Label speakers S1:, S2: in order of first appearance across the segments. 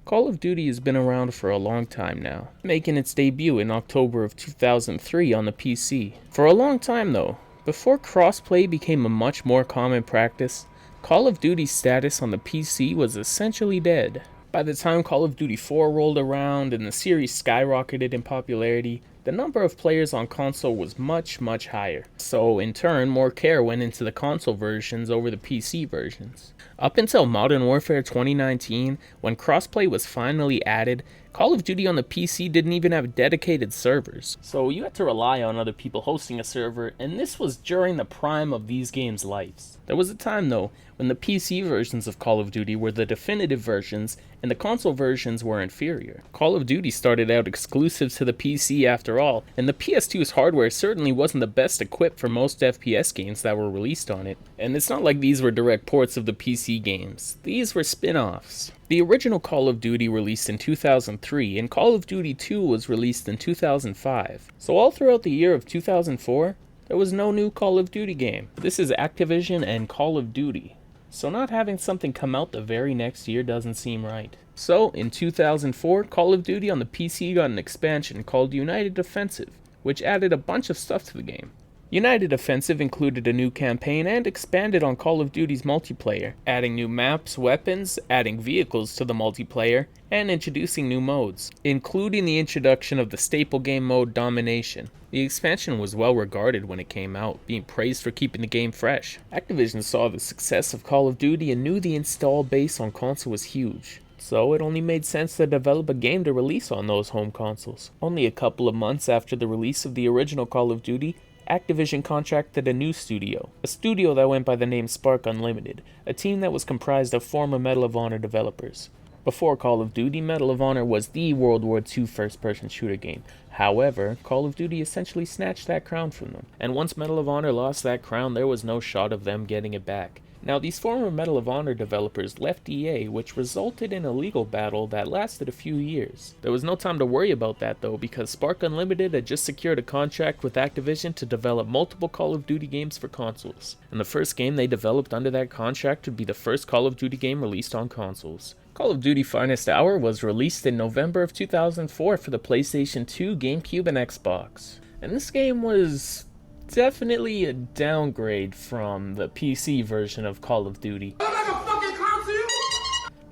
S1: Call of Duty has been around for a long time now, making its debut in October of 2003 on the PC. For a long time though, before crossplay became a much more common practice, Call of Duty's status on the PC was essentially dead. By the time Call of Duty 4 rolled around and the series skyrocketed in popularity, the number of players on console was much higher. So in turn, more care went into the console versions over the PC versions. Up until Modern Warfare 2019, when crossplay was finally added, Call of Duty on the PC didn't even have dedicated servers. So you had to rely on other people hosting a server, and this was during the prime of these games' lives. There was a time though, when the PC versions of Call of Duty were the definitive versions, and the console versions were inferior. Call of Duty started out exclusive to the PC after all, and the PS2's hardware certainly wasn't the best equipped for most FPS games that were released on it. And it's not like these were direct ports of the PC games, these were spin-offs. The original Call of Duty released in 2003, and Call of Duty 2 was released in 2005. So all throughout the year of 2004, there was no new Call of Duty game. This is Activision and Call of Duty. So not having something come out the very next year doesn't seem right. So in 2004, Call of Duty on the PC got an expansion called United Offensive, which added a bunch of stuff to the game. United Offensive included a new campaign and expanded on Call of Duty's multiplayer, adding new maps, weapons, adding vehicles to the multiplayer, and introducing new modes, including the introduction of the staple game mode Domination. The expansion was well regarded when it came out, being praised for keeping the game fresh. Activision saw the success of Call of Duty and knew the install base on console was huge. So it only made sense to develop a game to release on those home consoles. Only a couple of months after the release of the original Call of Duty, Activision contracted a new studio, a studio that went by the name Spark Unlimited, a team that was comprised of former Medal of Honor developers. Before Call of Duty, Medal of Honor was the World War II first-person shooter game. However, Call of Duty essentially snatched that crown from them, and once Medal of Honor lost that crown, there was no shot of them getting it back. Now, these former Medal of Honor developers left EA, which resulted in a legal battle that lasted a few years. There was no time to worry about that though, because Spark Unlimited had just secured a contract with Activision to develop multiple Call of Duty games for consoles. And the first game they developed under that contract would be the first Call of Duty game released on consoles. Call of Duty Finest Hour was released in November of 2004 for the PlayStation 2, GameCube, and Xbox. And this game was definitely a downgrade from the PC version of Call of Duty.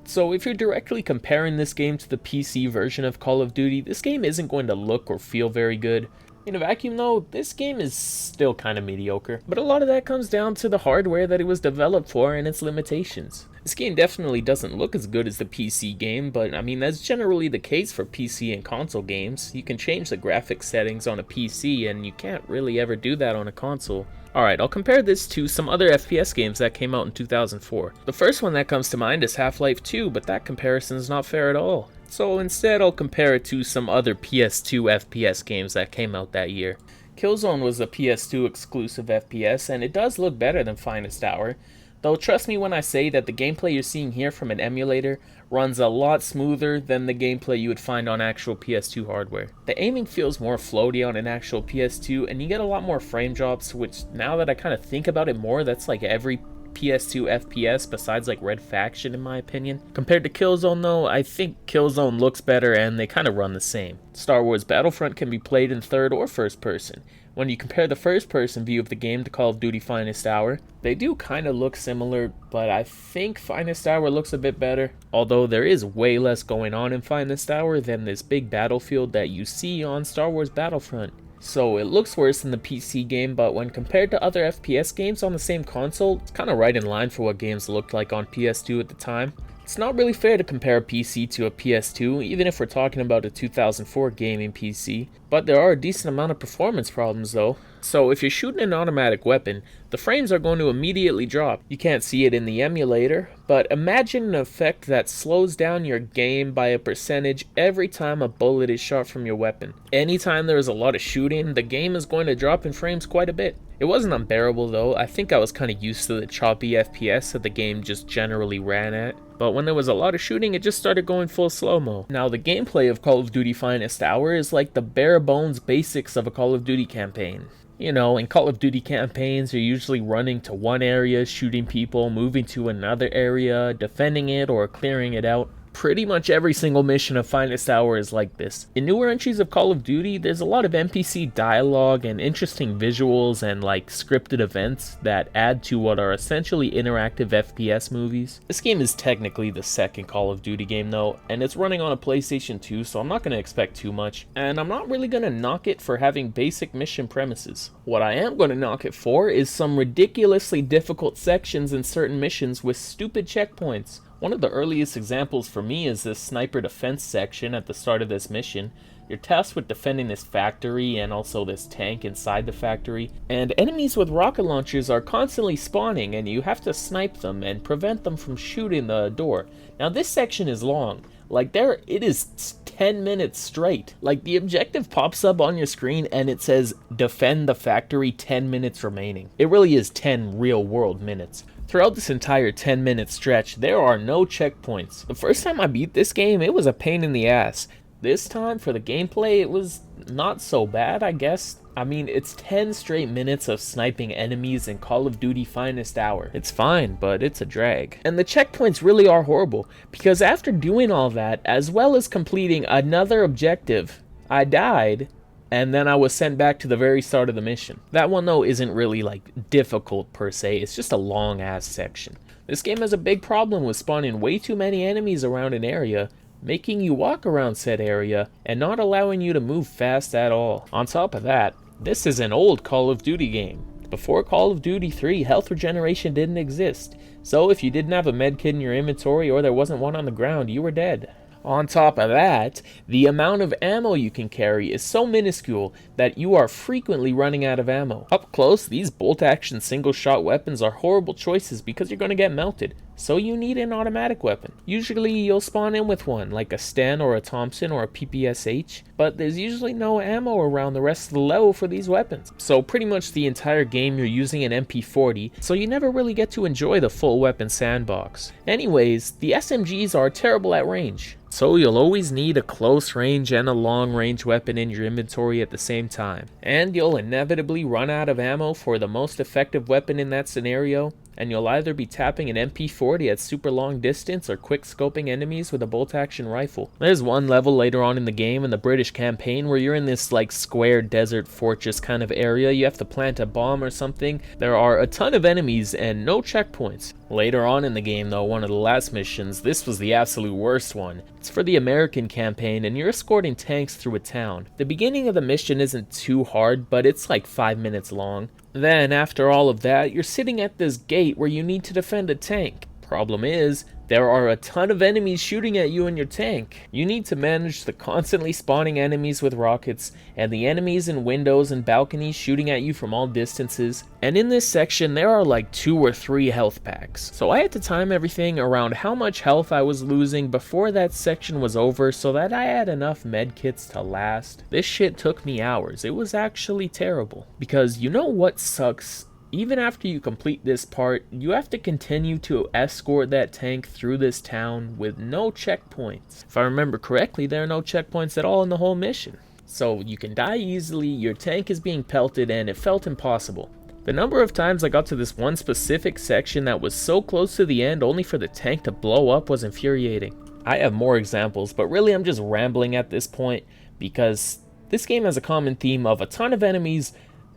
S1: So if you're directly comparing this game to the PC version of Call of Duty, this game isn't going to look or feel very good. In a vacuum though, this game is still kind of mediocre, but a lot of that comes down to the hardware that it was developed for and its limitations. This game definitely doesn't look as good as the PC game, but I mean that's generally the case for PC and console games. You can change the graphics settings on a PC and you can't really ever do that on a console. Alright, I'll compare this to some other FPS games that came out in 2004. The first one that comes to mind is Half-Life 2, but that comparison is not fair at all. So instead I'll compare it to some other PS2 FPS games that came out that year. Killzone was a PS2 exclusive FPS and it does look better than Finest Hour, though trust me when I say that the gameplay you're seeing here from an emulator runs a lot smoother than the gameplay you would find on actual PS2 hardware. The aiming feels more floaty on an actual PS2 and you get a lot more frame drops, which now that I kind of think about it more, that's like every PS2 FPS besides like Red Faction in my opinion. Compared to Killzone though, I think Killzone looks better and they kind of run the same. Star Wars Battlefront can be played in third or first person. When you compare the first person view of the game to Call of Duty Finest Hour, they do kind of look similar, but I think Finest Hour looks a bit better. Although there is way less going on in Finest Hour than this big battlefield that you see on Star Wars Battlefront. So it looks worse than the PC game, but when compared to other FPS games on the same console, it's kind of right in line for what games looked like on PS2 at the time. It's not really fair to compare a PC to a PS2, even if we're talking about a 2004 gaming PC, but there are a decent amount of performance problems though. So if you're shooting an automatic weapon, the frames are going to immediately drop. You can't see it in the emulator, but imagine an effect that slows down your game by a percentage every time a bullet is shot from your weapon. Anytime there is a lot of shooting, the game is going to drop in frames quite a bit. It wasn't unbearable though. I think I was kind of used to the choppy FPS that the game just generally ran at. But when there was a lot of shooting, it just started going full slow-mo. Now the gameplay of Call of Duty Finest Hour is like the bare bones basics of a Call of Duty campaign. You know, in Call of Duty campaigns, you're usually running to one area, shooting people, moving to another area, defending it or clearing it out. Pretty much every single mission of Finest Hour is like this. In newer entries of Call of Duty, there's a lot of NPC dialogue and interesting visuals and like scripted events that add to what are essentially interactive FPS movies. This game is technically the second Call of Duty game though, and it's running on a PlayStation 2, so I'm not going to expect too much, and I'm not really going to knock it for having basic mission premises. What I am going to knock it for is some ridiculously difficult sections in certain missions with stupid checkpoints. One of the earliest examples for me is this sniper defense section at the start of this mission. You're tasked with defending this factory and also this tank inside the factory, and enemies with rocket launchers are constantly spawning and you have to snipe them and prevent them from shooting the door. Now this section is long, it is 10 minutes straight. Like the objective pops up on your screen and it says defend the factory 10 minutes remaining. It really is 10 real world minutes. Throughout this entire 10-minute stretch, there are no checkpoints. The first time I beat this game, it was a pain in the ass. This time, for the gameplay, it was not so bad, I guess. I mean, it's 10 straight minutes of sniping enemies in Call of Duty Finest Hour. It's fine, but it's a drag. And the checkpoints really are horrible, because after doing all that, as well as completing another objective, I died, and then I was sent back to the very start of the mission. That one though isn't really like difficult per se, it's just a long ass section. This game has a big problem with spawning way too many enemies around an area, making you walk around said area, and not allowing you to move fast at all. On top of that, this is an old Call of Duty game. Before Call of Duty 3, health regeneration didn't exist, so if you didn't have a medkit in your inventory or there wasn't one on the ground, you were dead. On top of that, the amount of ammo you can carry is so minuscule that you are frequently running out of ammo. Up close, these bolt-action single-shot weapons are horrible choices because you're going to get melted, so you need an automatic weapon. Usually you'll spawn in with one, like a Sten or a Thompson or a PPSH, but there's usually no ammo around the rest of the level for these weapons. So pretty much the entire game you're using an MP40, so you never really get to enjoy the full weapon sandbox. Anyways, the SMGs are terrible at range. So you'll always need a close range and a long range weapon in your inventory at the same time. And you'll inevitably run out of ammo for the most effective weapon in that scenario, and you'll either be tapping an MP40 at super long distance or quick scoping enemies with a bolt action rifle. There's one level later on in the game in the British campaign where you're in this like square desert fortress kind of area. You have to plant a bomb or something. There are a ton of enemies and no checkpoints. Later on in the game though, one of the last missions, this was the absolute worst one. It's for the American campaign and you're escorting tanks through a town. The beginning of the mission isn't too hard, but it's like 5 minutes long. Then, after all of that, you're sitting at this gate where you need to defend a tank. Problem is, there are a ton of enemies shooting at you in your tank. You need to manage the constantly spawning enemies with rockets, and the enemies in windows and balconies shooting at you from all distances. And in this section, there are like 2 or 3 health packs. So I had to time everything around how much health I was losing before that section was over so that I had enough medkits to last. This shit took me hours. It was actually terrible. Because you know what sucks? Even after you complete this part, you have to continue to escort that tank through this town with no checkpoints. If I remember correctly, there are no checkpoints at all in the whole mission. So you can die easily, your tank is being pelted, and it felt impossible. The number of times I got to this one specific section that was so close to the end only for the tank to blow up was infuriating. I have more examples, but really I'm just rambling at this point because this game has a common theme of a ton of enemies,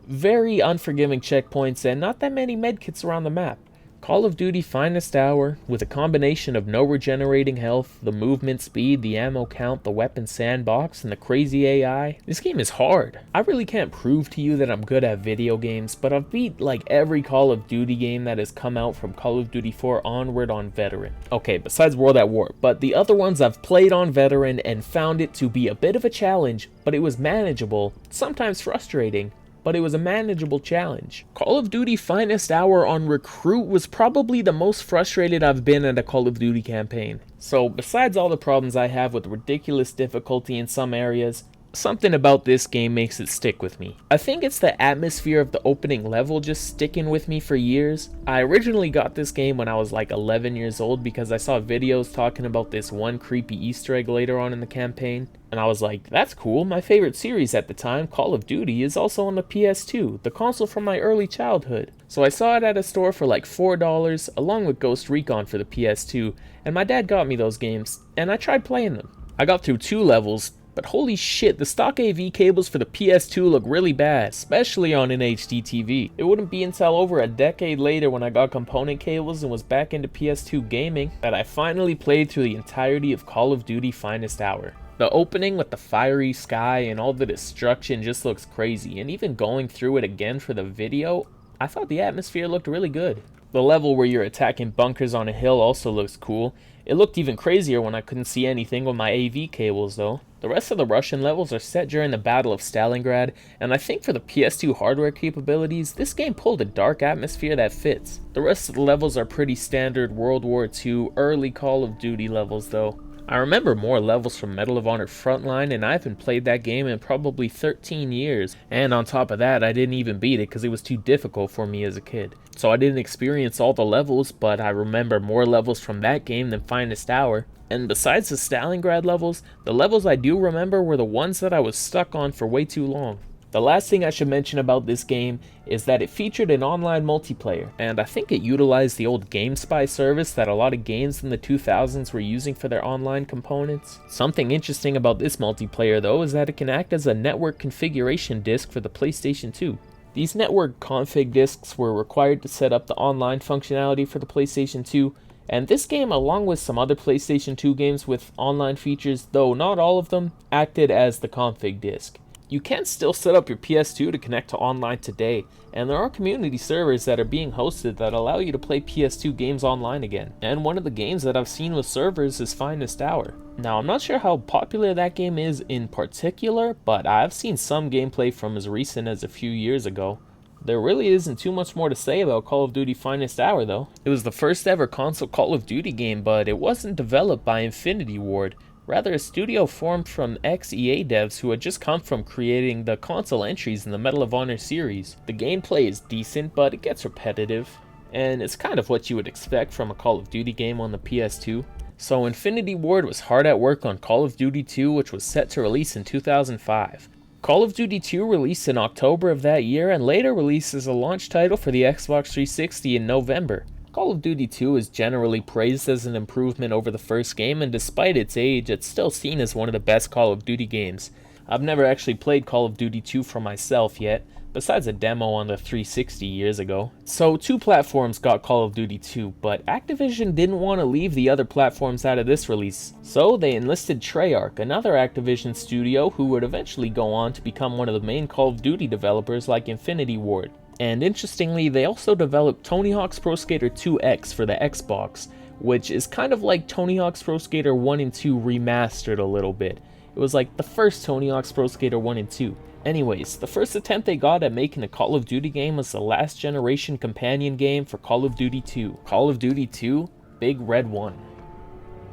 S1: very unforgiving checkpoints, and not that many medkits around the map. Call of Duty Finest Hour, with a combination of no regenerating health, the movement speed, the ammo count, the weapon sandbox, and the crazy AI. This game is hard. I really can't prove to you that I'm good at video games, but I've beat like every Call of Duty game that has come out from Call of Duty 4 onward on Veteran. Okay, besides World at War, but the other ones I've played on Veteran and found it to be a bit of a challenge, but it was manageable, sometimes frustrating, but it was a manageable challenge. Call of Duty Finest Hour on Recruit was probably the most frustrated I've been at a Call of Duty campaign. So besides all the problems I have with ridiculous difficulty in some areas, Something about this game makes it stick with me. I think it's the atmosphere of the opening level just sticking with me for years. I originally got this game when I was like 11 years old because I saw videos talking about this one creepy Easter egg later on in the campaign. And I was like, that's cool, my favorite series at the time, Call of Duty, is also on the PS2, the console from my early childhood. So I saw it at a store for like $4, along with Ghost Recon for the PS2, and my dad got me those games, and I tried playing them. I got through 2 levels, but holy shit, the stock AV cables for the PS2 look really bad, especially on an HD TV. It wouldn't be until over a decade later when I got component cables and was back into PS2 gaming that I finally played through the entirety of Call of Duty Finest Hour. The opening with the fiery sky and all the destruction just looks crazy, and even going through it again for the video, I thought the atmosphere looked really good. The level where you're attacking bunkers on a hill also looks cool. It looked even crazier when I couldn't see anything with my AV cables though. The rest of the Russian levels are set during the Battle of Stalingrad, and I think for the PS2 hardware capabilities, this game pulled a dark atmosphere that fits. The rest of the levels are pretty standard World War II, early Call of Duty levels though. I remember more levels from Medal of Honor Frontline, and I haven't played that game in probably 13 years. And on top of that, I didn't even beat it because it was too difficult for me as a kid. So I didn't experience all the levels, but I remember more levels from that game than Finest Hour. And besides the Stalingrad levels, the levels I do remember were the ones that I was stuck on for way too long. The last thing I should mention about this game is that it featured an online multiplayer, and I think it utilized the old GameSpy service that a lot of games in the 2000s were using for their online components. Something interesting about this multiplayer though is that it can act as a network configuration disk for the PlayStation 2. These network config disks were required to set up the online functionality for the PlayStation 2, and this game, along with some other PlayStation 2 games with online features, though not all of them, acted as the config disk. You can still set up your PS2 to connect to online today, and there are community servers that are being hosted that allow you to play PS2 games online again. And one of the games that I've seen with servers is Finest Hour. Now, I'm not sure how popular that game is in particular, but I've seen some gameplay from as recent as a few years ago. There really isn't too much more to say about Call of Duty Finest Hour though. It was the first ever console Call of Duty game, but it wasn't developed by Infinity Ward. Rather, a studio formed from ex-EA devs who had just come from creating the console entries in the Medal of Honor series. The gameplay is decent, but it gets repetitive, and it's kind of what you would expect from a Call of Duty game on the PS2. So Infinity Ward was hard at work on Call of Duty 2, which was set to release in 2005. Call of Duty 2 released in October of that year and later released as a launch title for the Xbox 360 in November. Call of Duty 2 is generally praised as an improvement over the first game, and despite its age, it's still seen as one of the best Call of Duty games. I've never actually played Call of Duty 2 for myself yet, besides a demo on the 360 years ago. So 2 platforms got Call of Duty 2, but Activision didn't want to leave the other platforms out of this release, so they enlisted Treyarch, another Activision studio who would eventually go on to become one of the main Call of Duty developers like Infinity Ward. And interestingly, they also developed Tony Hawk's Pro Skater 2X for the Xbox, which is kind of like Tony Hawk's Pro Skater 1 and 2 remastered a little bit. It was like the first Tony Hawk's Pro Skater 1 and 2. Anyways, the first attempt they got at making a Call of Duty game was the last generation companion game for Call of Duty 2. Call of Duty 2, Big Red 1.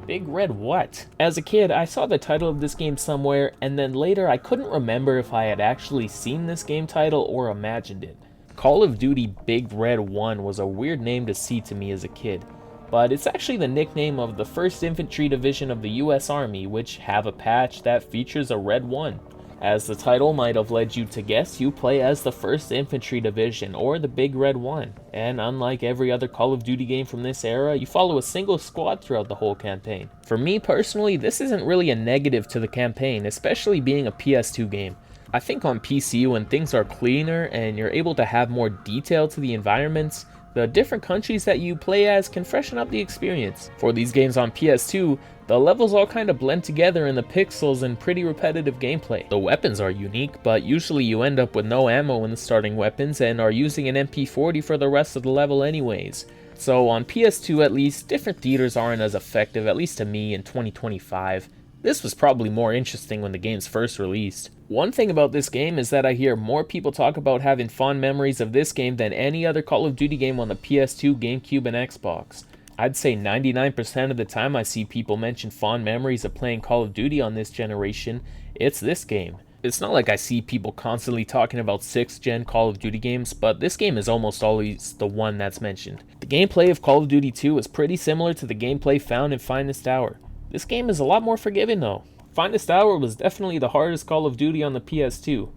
S1: Big Red what? As a kid, I saw the title of this game somewhere, and then later I couldn't remember if I had actually seen this game title or imagined it. Call of Duty Big Red 1 was a weird name to see to me as a kid, but it's actually the nickname of the 1st Infantry Division of the US Army, which have a patch that features a red 1. As the title might have led you to guess, you play as the 1st Infantry Division, or the Big Red 1, and unlike every other Call of Duty game from this era, you follow a single squad throughout the whole campaign. For me personally, this isn't really a negative to the campaign, especially being a PS2 game. I think on PC, when things are cleaner and you're able to have more detail to the environments, the different countries that you play as can freshen up the experience. For these games on PS2, the levels all kind of blend together in the pixels and pretty repetitive gameplay. The weapons are unique, but usually you end up with no ammo in the starting weapons and are using an MP40 for the rest of the level anyways. So on PS2 at least, different theaters aren't as effective, at least to me in 2025. This was probably more interesting when the game's first released. One thing about this game is that I hear more people talk about having fond memories of this game than any other Call of Duty game on the PS2, GameCube, and Xbox. I'd say 99% of the time I see people mention fond memories of playing Call of Duty on this generation, it's this game. It's not like I see people constantly talking about 6th gen Call of Duty games, but this game is almost always the one that's mentioned. The gameplay of Call of Duty 2 is pretty similar to the gameplay found in Finest Hour. This game is a lot more forgiving though. Finest Hour was definitely the hardest Call of Duty on the PS2.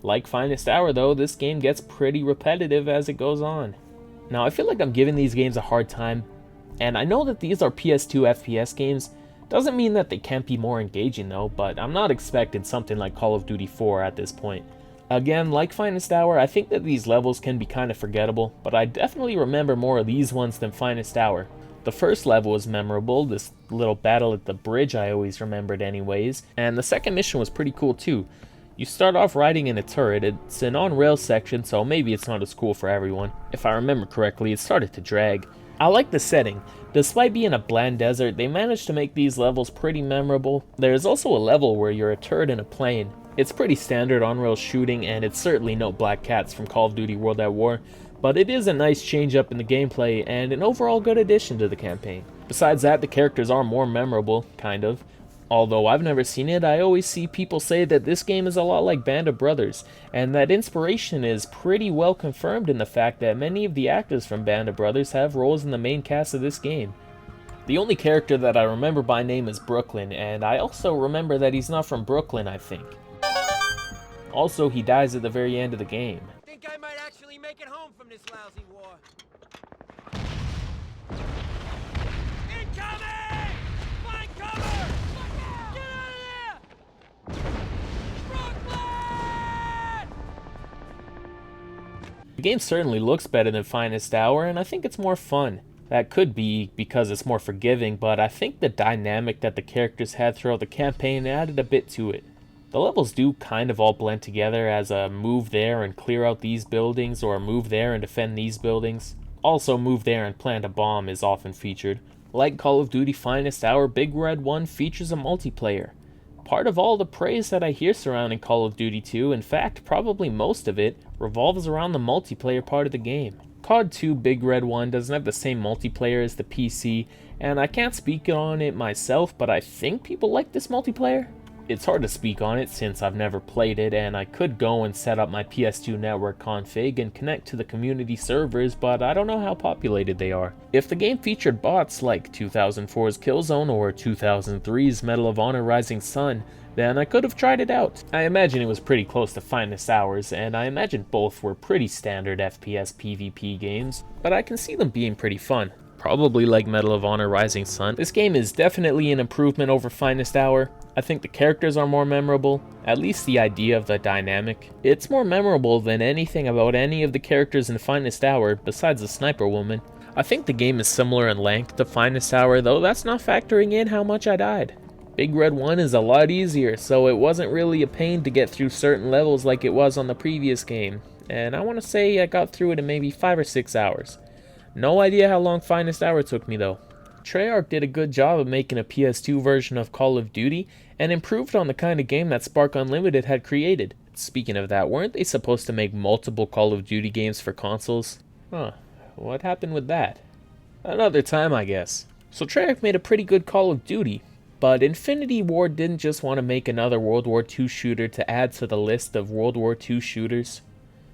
S1: Like Finest Hour though, this game gets pretty repetitive as it goes on. Now I feel like I'm giving these games a hard time, and I know that these are PS2 FPS games. Doesn't mean that they can't be more engaging though, but I'm not expecting something like Call of Duty 4 at this point. Again, like Finest Hour, I think that these levels can be kind of forgettable, but I definitely remember more of these ones than Finest Hour. The first level was memorable, this little battle at the bridge I always remembered anyways, and the second mission was pretty cool too. You start off riding in a turret. It's an on-rail section, so maybe it's not as cool for everyone. If I remember correctly, it started to drag. I like the setting. Despite being a bland desert, they managed to make these levels pretty memorable. There's also a level where you're a turret in a plane. It's pretty standard on-rail shooting, and it's certainly no Black Cats from Call of Duty World at War, but it is a nice change up in the gameplay and an overall good addition to the campaign. Besides that, the characters are more memorable, kind of. Although I've never seen it, I always see people say that this game is a lot like Band of Brothers, and that inspiration is pretty well confirmed in the fact that many of the actors from Band of Brothers have roles in the main cast of this game. The only character that I remember by name is Brooklyn, and I also remember that he's not from Brooklyn, I think. Also, he dies at the very end of the game.
S2: I think I might actually make it home from this lousy war. Incoming! Find cover! Get out of there! Brooklyn!
S1: The game certainly looks better than Finest Hour, and I think it's more fun. That could be because it's more forgiving, but I think the dynamic that the characters had throughout the campaign added a bit to it. The levels do kind of all blend together as a move there and clear out these buildings, or move there and defend these buildings. Also, move there and plant a bomb is often featured. Like Call of Duty Finest Hour, Big Red 1 features a multiplayer. Part of all the praise that I hear surrounding Call of Duty 2, in fact probably most of it, revolves around the multiplayer part of the game. COD 2 Big Red 1 doesn't have the same multiplayer as the PC, and I can't speak on it myself, but I think people like this multiplayer. It's hard to speak on it since I've never played it, and I could go and set up my PS2 network config and connect to the community servers, but I don't know how populated they are. If the game featured bots like 2004's Killzone or 2003's Medal of Honor Rising Sun, then I could have tried it out. I imagine it was pretty close to Finest Hours, and I imagine both were pretty standard FPS PvP games, but I can see them being pretty fun. Probably like Medal of Honor Rising Sun. This game is definitely an improvement over Finest Hour. I think the characters are more memorable, at least the idea of the dynamic. It's more memorable than anything about any of the characters in Finest Hour besides the sniper woman. I think the game is similar in length to Finest Hour, though that's not factoring in how much I died. Big Red 1 is a lot easier, so it wasn't really a pain to get through certain levels like it was on the previous game, and I want to say I got through it in maybe 5 or 6 hours. No idea how long Finest Hour took me though. Treyarch did a good job of making a PS2 version of Call of Duty and improved on the kind of game that Spark Unlimited had created. Speaking of that, weren't they supposed to make multiple Call of Duty games for consoles? Huh, what happened with that? Another time, I guess. So Treyarch made a pretty good Call of Duty, but Infinity Ward didn't just want to make another World War II shooter to add to the list of World War II shooters.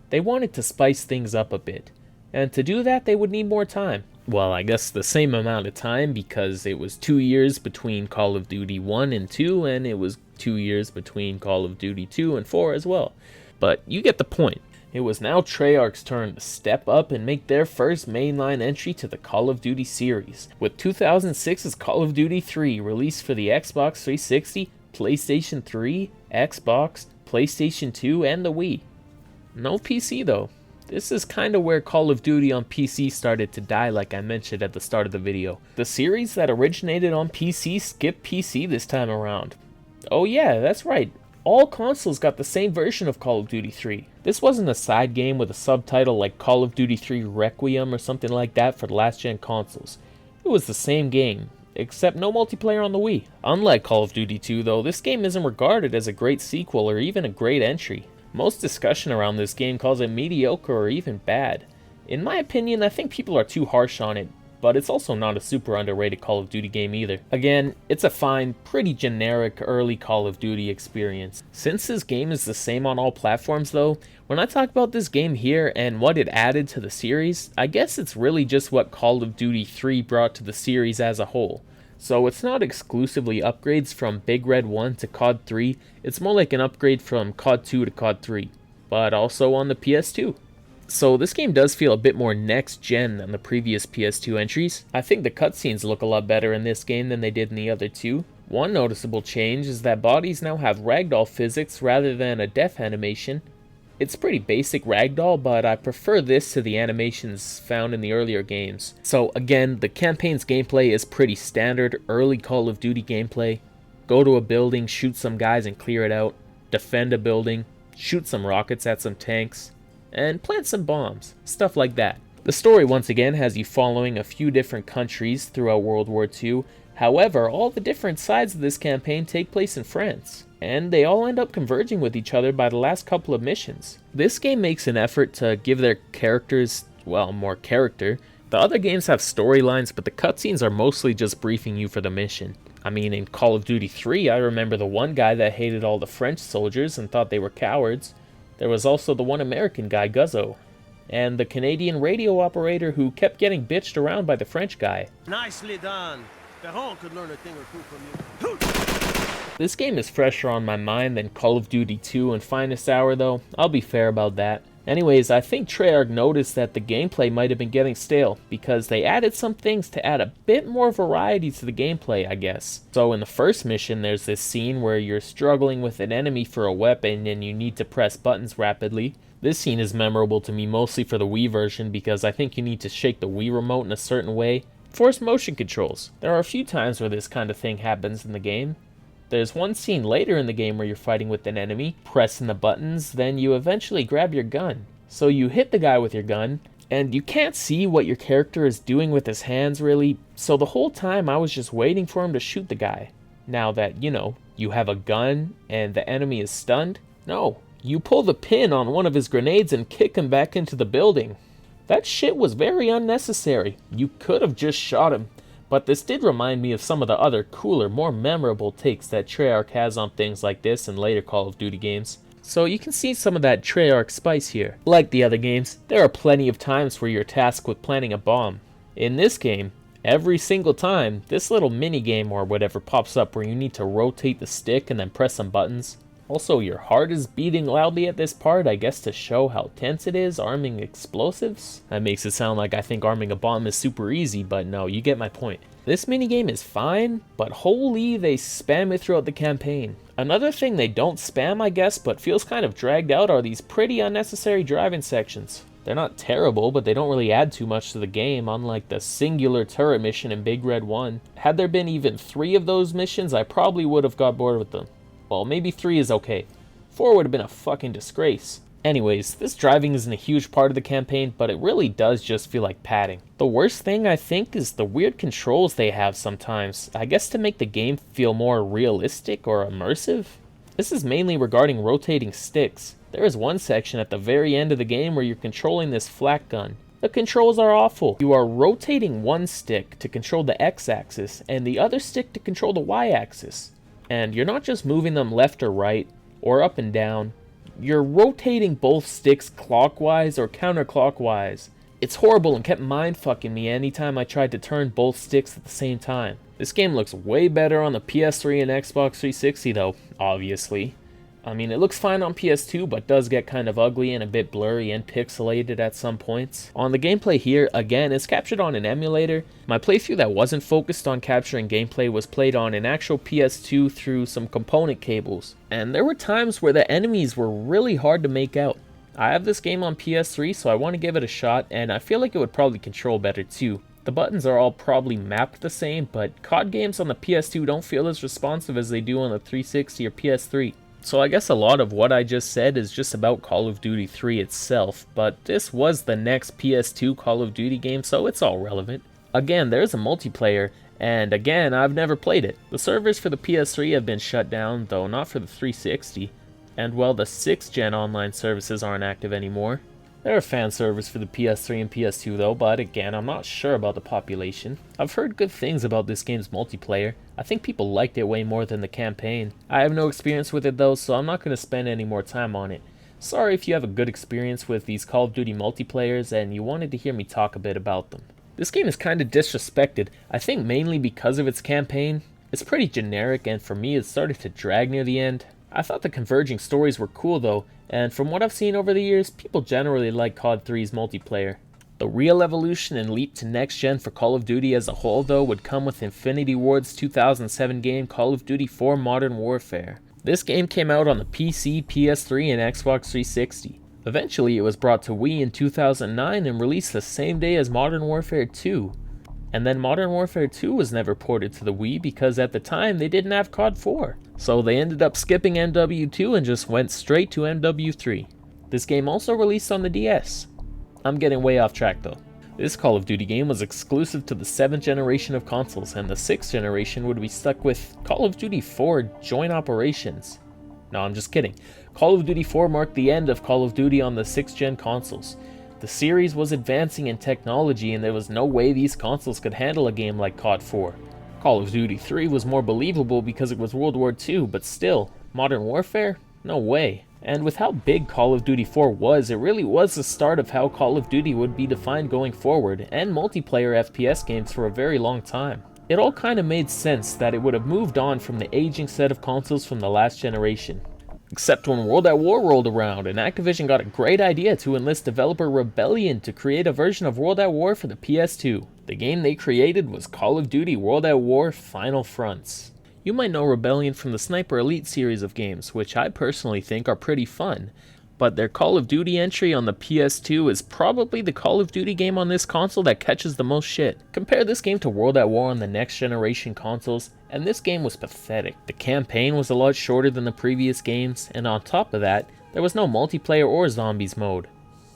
S1: They wanted to spice things up a bit. And to do that, they would need more time. Well, I guess the same amount of time, because it was 2 years between Call of Duty 1 and 2, and it was 2 years between Call of Duty 2 and 4 as well. But you get the point. It was now Treyarch's turn to step up and make their first mainline entry to the Call of Duty series, with 2006's Call of Duty 3 released for the Xbox 360, PlayStation 3, Xbox, PlayStation 2, and the Wii. No PC though. This is kind of where Call of Duty on PC started to die, like I mentioned at the start of the video. The series that originated on PC skipped PC this time around. Oh yeah, that's right. All consoles got the same version of Call of Duty 3. This wasn't a side game with a subtitle like Call of Duty 3 Requiem or something like that for the last gen consoles. It was the same game, except no multiplayer on the Wii. Unlike Call of Duty 2 though, this game isn't regarded as a great sequel or even a great entry. Most discussion around this game calls it mediocre or even bad. In my opinion, I think people are too harsh on it, but it's also not a super underrated Call of Duty game either. Again, it's a fine, pretty generic early Call of Duty experience. Since this game is the same on all platforms though, when I talk about this game here and what it added to the series, I guess it's really just what Call of Duty 3 brought to the series as a whole. So it's not exclusively upgrades from Big Red 1 to COD 3, it's more like an upgrade from COD 2 to COD 3, but also on the PS2. So this game does feel a bit more next gen than the previous PS2 entries. I think the cutscenes look a lot better in this game than they did in the other two. One noticeable change is that bodies now have ragdoll physics rather than a death animation. It's pretty basic ragdoll, but I prefer this to the animations found in the earlier games. So again, the campaign's gameplay is pretty standard early Call of Duty gameplay. Go to a building, shoot some guys and clear it out, defend a building, shoot some rockets at some tanks, and plant some bombs, stuff like that. The story once again has you following a few different countries throughout World War II. However, all the different sides of this campaign take place in France, and they all end up converging with each other by the last couple of missions. This game makes an effort to give their characters, well, more character. The other games have storylines, but the cutscenes are mostly just briefing you for the mission. I mean, in Call of Duty 3, I remember the one guy that hated all the French soldiers and thought they were cowards. There was also the one American guy, Guzzo, and the Canadian radio operator who kept getting bitched around by the French guy.
S3: Nicely done. Ferron could learn a thing or two from you.
S1: This game is fresher on my mind than Call of Duty 2 and Finest Hour though, I'll be fair about that. Anyways, I think Treyarch noticed that the gameplay might have been getting stale, because they added some things to add a bit more variety to the gameplay, I guess. So in the first mission, there's this scene where you're struggling with an enemy for a weapon and you need to press buttons rapidly. This scene is memorable to me mostly for the Wii version because I think you need to shake the Wii remote in a certain way. Force motion controls. There are a few times where this kind of thing happens in the game. There's one scene later in the game where you're fighting with an enemy, pressing the buttons, then you eventually grab your gun. So you hit the guy with your gun, and you can't see what your character is doing with his hands really, so the whole time I was just waiting for him to shoot the guy. Now that, you have a gun and the enemy is stunned, no, you pull the pin on one of his grenades and kick him back into the building. That shit was very unnecessary. You could have just shot him. But this did remind me of some of the other cooler, more memorable takes that Treyarch has on things like this in later Call of Duty games. So you can see some of that Treyarch spice here. Like the other games, there are plenty of times where you're tasked with planting a bomb. In this game, every single time, this little mini game or whatever pops up where you need to rotate the stick and then press some buttons. Also, your heart is beating loudly at this part, I guess to show how tense it is arming explosives. That makes it sound like I think arming a bomb is super easy, but no, you get my point. This minigame is fine, but holy, they spam it throughout the campaign. Another thing they don't spam, I guess, but feels kind of dragged out are these pretty unnecessary driving sections. They're not terrible, but they don't really add too much to the game, unlike the singular turret mission in Big Red 1. Had there been even 3 of those missions, I probably would have got bored with them. Well, maybe 3 is okay. 4 would have been a fucking disgrace. Anyways, this driving isn't a huge part of the campaign, but it really does just feel like padding. The worst thing, I think, is the weird controls they have sometimes, I guess to make the game feel more realistic or immersive. This is mainly regarding rotating sticks. There is one section at the very end of the game where you're controlling this flak gun. The controls are awful. You are rotating one stick to control the X-axis and the other stick to control the Y-axis. And you're not just moving them left or right, or up and down. You're rotating both sticks clockwise or counterclockwise. It's horrible and kept mind-fucking me anytime I tried to turn both sticks at the same time. This game looks way better on the PS3 and Xbox 360 though, obviously. I mean, it looks fine on PS2, but does get kind of ugly and a bit blurry and pixelated at some points. On the gameplay here, again, it's captured on an emulator. My playthrough that wasn't focused on capturing gameplay was played on an actual PS2 through some component cables. And there were times where the enemies were really hard to make out. I have this game on PS3, so I want to give it a shot, and I feel like it would probably control better too. The buttons are all probably mapped the same, but COD games on the PS2 don't feel as responsive as they do on the 360 or PS3. So I guess a lot of what I just said is just about Call of Duty 3 itself, but this was the next PS2 Call of Duty game, so it's all relevant. Again, there's a multiplayer, and again, I've never played it. The servers for the PS3 have been shut down, though not for the 360. And well, the 6th gen online services aren't active anymore. There are fan servers for the PS3 and PS2 though, but again, I'm not sure about the population. I've heard good things about this game's multiplayer. I think people liked it way more than the campaign. I have no experience with it though, so I'm not going to spend any more time on it. Sorry if you have a good experience with these Call of Duty multiplayers and you wanted to hear me talk a bit about them. This game is kind of disrespected, I think mainly because of its campaign. It's pretty generic and for me it started to drag near the end. I thought the converging stories were cool though, and from what I've seen over the years, people generally like COD 3's multiplayer. The real evolution and leap to next gen for Call of Duty as a whole though would come with Infinity Ward's 2007 game Call of Duty 4 Modern Warfare. This game came out on the PC, PS3, and Xbox 360. Eventually it was brought to Wii in 2009 and released the same day as Modern Warfare 2. And then Modern Warfare 2 was never ported to the Wii because at the time they didn't have COD 4. So they ended up skipping MW2 and just went straight to MW3. This game also released on the DS. I'm getting way off track though. This Call of Duty game was exclusive to the 7th generation of consoles, and the 6th generation would be stuck with Call of Duty 4 Joint Operations. No, I'm just kidding. Call of Duty 4 marked the end of Call of Duty on the 6th gen consoles. The series was advancing in technology and there was no way these consoles could handle a game like COD 4. Call of Duty 3 was more believable because it was World War II, but still, Modern Warfare? No way. And with how big Call of Duty 4 was, it really was the start of how Call of Duty would be defined going forward, and multiplayer FPS games for a very long time. It all kind of made sense that it would have moved on from the aging set of consoles from the last generation. Except when World at War rolled around and Activision got a great idea to enlist developer Rebellion to create a version of World at War for the PS2. The game they created was Call of Duty World at War Final Fronts. You might know Rebellion from the Sniper Elite series of games, which I personally think are pretty fun, but their Call of Duty entry on the PS2 is probably the Call of Duty game on this console that catches the most shit. Compare this game to World at War on the next generation consoles, and this game was pathetic. The campaign was a lot shorter than the previous games, and on top of that, there was no multiplayer or zombies mode.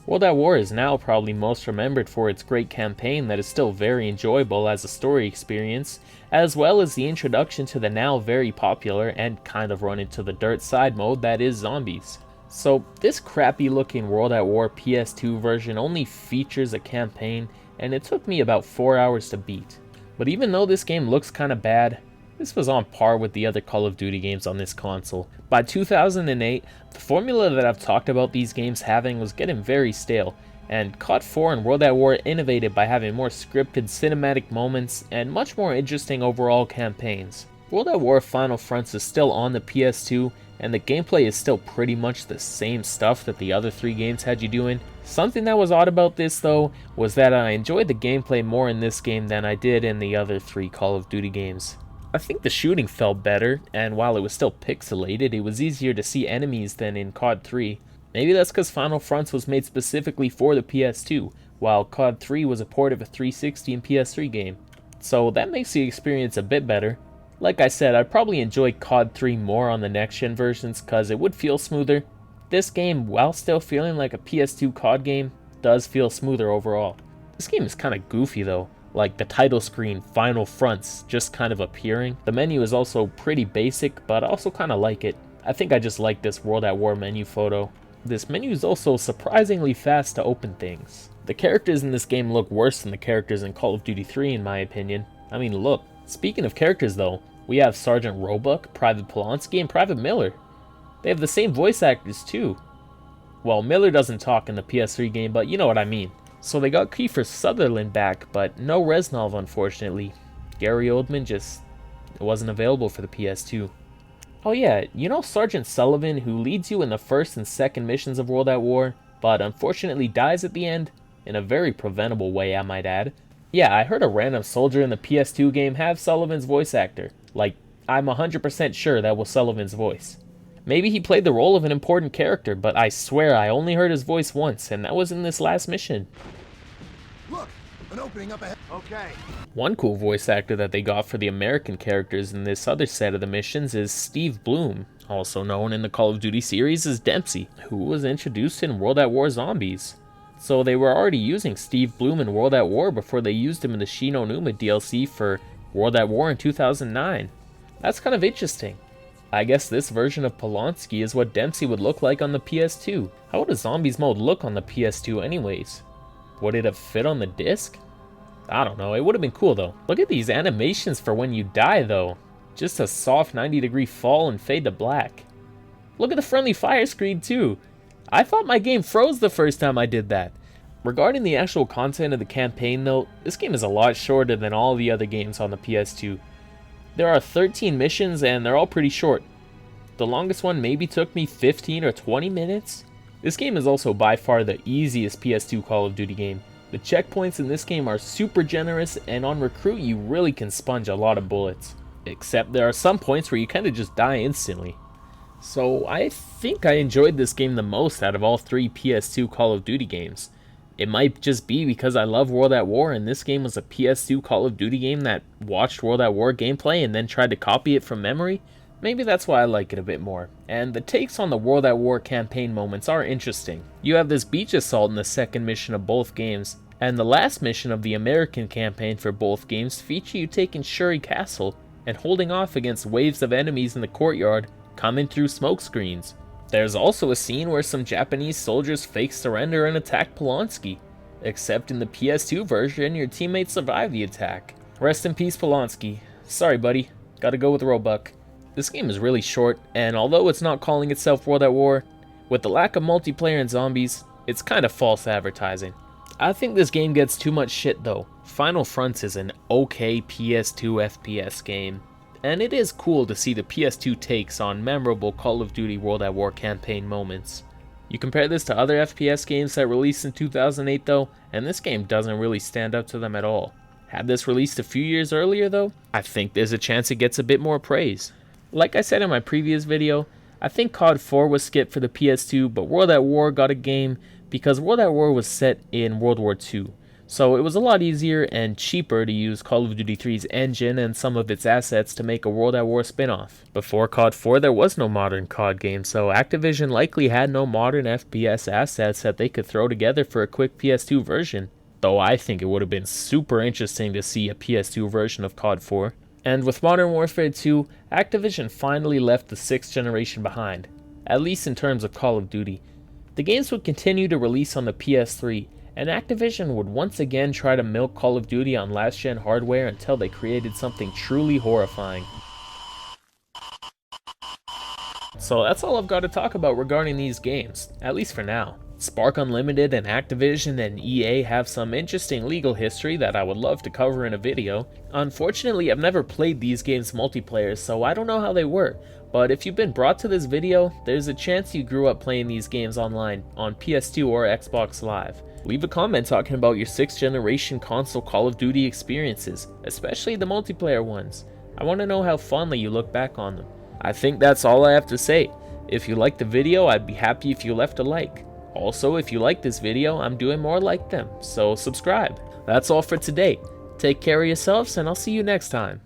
S1: World at War is now probably most remembered for its great campaign that is still very enjoyable as a story experience, as well as the introduction to the now very popular and kind of run into the dirt side mode that is zombies. So this crappy looking World at War PS2 version only features a campaign, and it took me about 4 hours to beat. But even though this game looks kinda bad, this was on par with the other Call of Duty games on this console. By 2008, the formula that I've talked about these games having was getting very stale, and COD 4 and World at War innovated by having more scripted cinematic moments and much more interesting overall campaigns. World at War Final Fronts is still on the PS2, and the gameplay is still pretty much the same stuff that the other 3 games had you doing. Something that was odd about this though, was that I enjoyed the gameplay more in this game than I did in the other 3 Call of Duty games. I think the shooting felt better, and while it was still pixelated, it was easier to see enemies than in COD 3. Maybe that's because Final Fronts was made specifically for the PS2, while COD 3 was a port of a 360 and PS3 game. So that makes the experience a bit better. Like I said, I'd probably enjoy COD 3 more on the next gen versions because it would feel smoother. This game, while still feeling like a PS2 COD game, does feel smoother overall. This game is kind of goofy though. Like the title screen, Final Fronts, just kind of appearing. The menu is also pretty basic, but I also kind of like it. I think I just like this World at War menu photo. This menu is also surprisingly fast to open things. The characters in this game look worse than the characters in Call of Duty 3 in my opinion. I mean look, speaking of characters though, we have Sergeant Roebuck, Private Polanski, and Private Miller. They have the same voice actors too. Well, Miller doesn't talk in the PS3 game, but you know what I mean. So they got Kiefer Sutherland back, but no Reznov unfortunately. Gary Oldman just wasn't available for the PS2. Oh yeah, you know Sergeant Sullivan, who leads you in the first and second missions of World at War, but unfortunately dies at the end? In a very preventable way, I might add. Yeah, I heard a random soldier in the PS2 game have Sullivan's voice actor. Like, I'm 100% sure that was Sullivan's voice. Maybe he played the role of an important character, but I swear I only heard his voice once, and that was in this last mission.
S3: Look, an opening up ahead. Okay.
S1: One cool voice actor that they got for the American characters in this other set of the missions is Steve Bloom, also known in the Call of Duty series as Dempsey, who was introduced in World at War Zombies. So they were already using Steve Bloom in World at War before they used him in the Shin Onuma DLC for World at War in 2009. That's kind of interesting. I guess this version of Polanski is what Dempsey would look like on the PS2. How would a zombies mode look on the PS2 anyways? Would it have fit on the disc? I don't know, it would have been cool though. Look at these animations for when you die though. Just a soft 90-degree fall and fade to black. Look at the friendly fire screen too. I thought my game froze the first time I did that. Regarding the actual content of the campaign though, this game is a lot shorter than all the other games on the PS2. There are 13 missions and they're all pretty short. The longest one maybe took me 15 or 20 minutes. This game is also by far the easiest PS2 Call of Duty game. The checkpoints in this game are super generous, and on recruit you really can sponge a lot of bullets. Except there are some points where you kind of just die instantly. So I think I enjoyed this game the most out of all 3 PS2 Call of Duty games. It might just be because I love World at War and this game was a PS2 Call of Duty game that watched World at War gameplay and then tried to copy it from memory. Maybe that's why I like it a bit more. And the takes on the World at War campaign moments are interesting. You have this beach assault in the second mission of both games, and the last mission of the American campaign for both games feature you taking Shuri Castle and holding off against waves of enemies in the courtyard coming through smoke screens. There's also a scene where some Japanese soldiers fake surrender and attack Polanski, except in the PS2 version your teammates survive the attack. Rest in peace Polanski. Sorry buddy, gotta go with Roebuck. This game is really short, and although it's not calling itself World at War, with the lack of multiplayer and zombies, it's kind of false advertising. I think this game gets too much shit though. Final Fronts is an okay PS2 FPS game, and it is cool to see the PS2 takes on memorable Call of Duty World at War campaign moments. You compare this to other FPS games that released in 2008 though, and this game doesn't really stand up to them at all. Had this released a few years earlier though, I think there's a chance it gets a bit more praise. Like I said in my previous video, I think COD 4 was skipped for the PS2, but World at War got a game because World at War was set in World War II. So it was a lot easier and cheaper to use Call of Duty 3's engine and some of its assets to make a World at War spin-off. Before COD 4 there was no modern COD game, so Activision likely had no modern FPS assets that they could throw together for a quick PS2 version. Though I think it would have been super interesting to see a PS2 version of COD 4. And with Modern Warfare 2, Activision finally left the 6th generation behind, at least in terms of Call of Duty. The games would continue to release on the PS3, and Activision would once again try to milk Call of Duty on last-gen hardware until they created something truly horrifying. So that's all I've got to talk about regarding these games, at least for now. Spark Unlimited and Activision and EA have some interesting legal history that I would love to cover in a video. Unfortunately, I've never played these games multiplayer, so I don't know how they work, but if you've been brought to this video, there's a chance you grew up playing these games online on PS2 or Xbox Live. Leave a comment talking about your 6th generation console Call of Duty experiences, especially the multiplayer ones. I want to know how fondly you look back on them. I think that's all I have to say. If you liked the video, I'd be happy if you left a like. Also, if you like this video, I'm doing more like them, so subscribe. That's all for today. Take care of yourselves, and I'll see you next time.